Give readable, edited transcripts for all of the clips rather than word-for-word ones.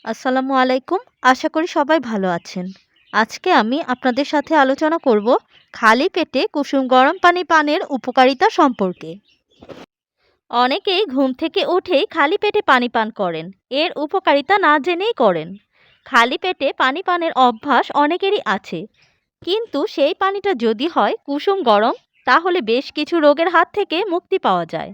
আসসালামু আলাইকুম। আশা করি সবাই ভালো আছেন। আজকে আমি আপনাদের সাথে আলোচনা করব খালি পেটে কুসুম গরম পানি পানের উপকারিতা সম্পর্কে। অনেকেই ঘুম থেকে উঠেই খালি পেটে পানি পান করেন। এর উপকারিতা না জেনেই করেন। খালি পেটে পানি পানের অভ্যাস অনেকেরই আছে। কিন্তু সেই পানিটা যদি হয় কুসুম গরম, তাহলে বেশ কিছু রোগের হাত থেকে মুক্তি পাওয়া যায়।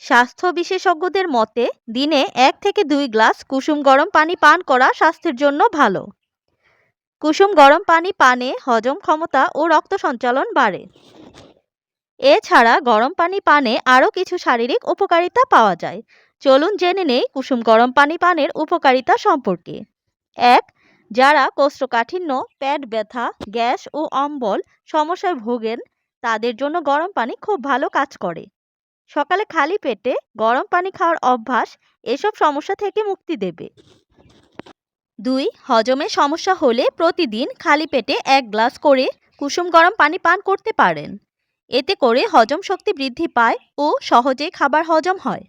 স্বাস্থ্য বিশেষজ্ঞদের মতে দিনে 1 থেকে 2 গ্লাস কুসুম গরম পানি পান করা স্বাস্থ্যের জন্য ভালো। কুসুম গরম পানি পানে হজম ক্ষমতা ও রক্ত সঞ্চালন বাড়ে। এছাড়া গরম পানি পানে আরও কিছু শারীরিক উপকারিতা পাওয়া যায়। চলুন জেনে নেই কুসুম গরম পানি পানের উপকারিতা সম্পর্কে। 1. যারা কোষ্ঠকাঠিন্য, পেট ব্যথা, গ্যাস ও অম্বল সমস্যায় ভোগেন, তাদের জন্য গরম পানি খুব ভালো কাজ করে। সকালে খালি পেটে গরম পানি খাওয়ার অভ্যাস এসব সমস্যা থেকে মুক্তি দেবে। 2. হজমে সমস্যা হলে প্রতিদিন খালি পেটে 1 গ্লাস করে কুসুম গরম পানি পান করতে পারেন। এতে করে হজম শক্তি বৃদ্ধি পায় ও সহজেই খাবার হজম হয়।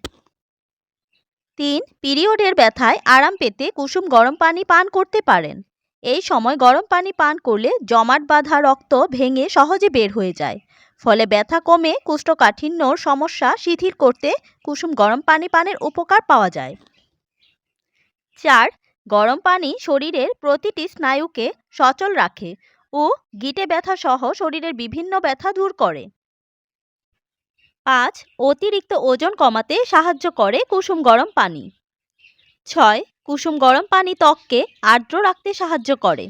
3. পিরিয়ডের ব্যথায় আরাম পেতে কুসুম গরম পানি পান করতে পারেন। এই সময় গরম পানি পান করলে জমাট বাঁধা রক্ত ভেঙে সহজে বের হয়ে যায়। ফলে ব্যথা কমে কোষ্ঠকাঠিন্যর সমস্যা শিথিল করতে কুসুম গরম পানি পানের উপকার পাওয়া যায়। 4. গরম পানি শরীরের প্রতিটি স্নায়ুকে সচল রাখে ও গিঁটে ব্যথা সহ শরীরের বিভিন্ন ব্যথা দূর করে। 5. অতিরিক্ত ওজন কমাতে সাহায্য করে কুসুম গরম পানি। 6. কুসুম গরম পানি ত্বককে আর্দ্র রাখতে সাহায্য করে।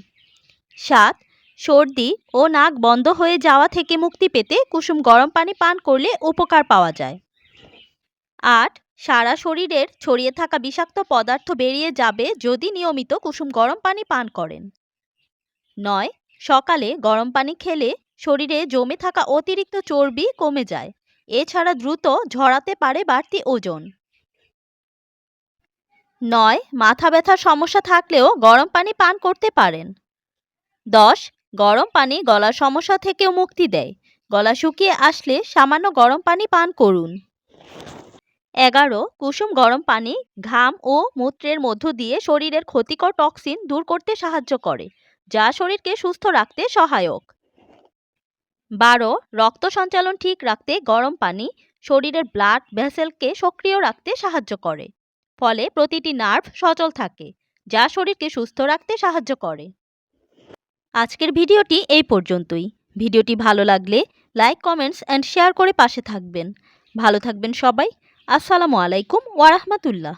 7. সর্দি ও নাক বন্ধ হয়ে যাওয়া থেকে মুক্তি পেতে কুসুম গরম পানি পান করলে উপকার পাওয়া যায়। 8. সারা শরীরের ছড়িয়ে থাকা বিষাক্ত পদার্থ বেরিয়ে যাবে যদি নিয়মিত কুসুম গরম পানি পান করেন। 9. সকালে গরম পানি খেলে শরীরে জমে থাকা অতিরিক্ত চর্বি কমে যায়। এছাড়া দ্রুত ঝরাতে পারে বাড়তি ওজন। 9. মাথা ব্যথার সমস্যা থাকলেও গরম পানি পান করতে পারেন। 10. গরম পানি গলার সমস্যা থেকেও মুক্তি দেয়। গলা শুকিয়ে আসলে সামান্য গরম পানি পান করুন। 11. কুসুম গরম পানি ঘাম ও মূত্রের মধ্য দিয়ে শরীরের ক্ষতিকর টক্সিন দূর করতে সাহায্য করে, যা শরীরকে সুস্থ রাখতে সহায়ক। 12. রক্ত সঞ্চালন ঠিক রাখতে গরম পানি শরীরের ব্লাড ভেসেলকে সক্রিয় রাখতে সাহায্য করে। ফলে প্রতিটি নার্ভ সচল থাকে, যা শরীরকে সুস্থ রাখতে সাহায্য করে। আজকের ভিডিওটি এই পর্যন্তই। ভিডিওটি ভালো লাগলে লাইক, কমেন্টস অ্যান্ড শেয়ার করে পাশে থাকবেন। ভালো থাকবেন সবাই। আসসালামু আলাইকুম ওয়া রাহমাতুল্লাহ।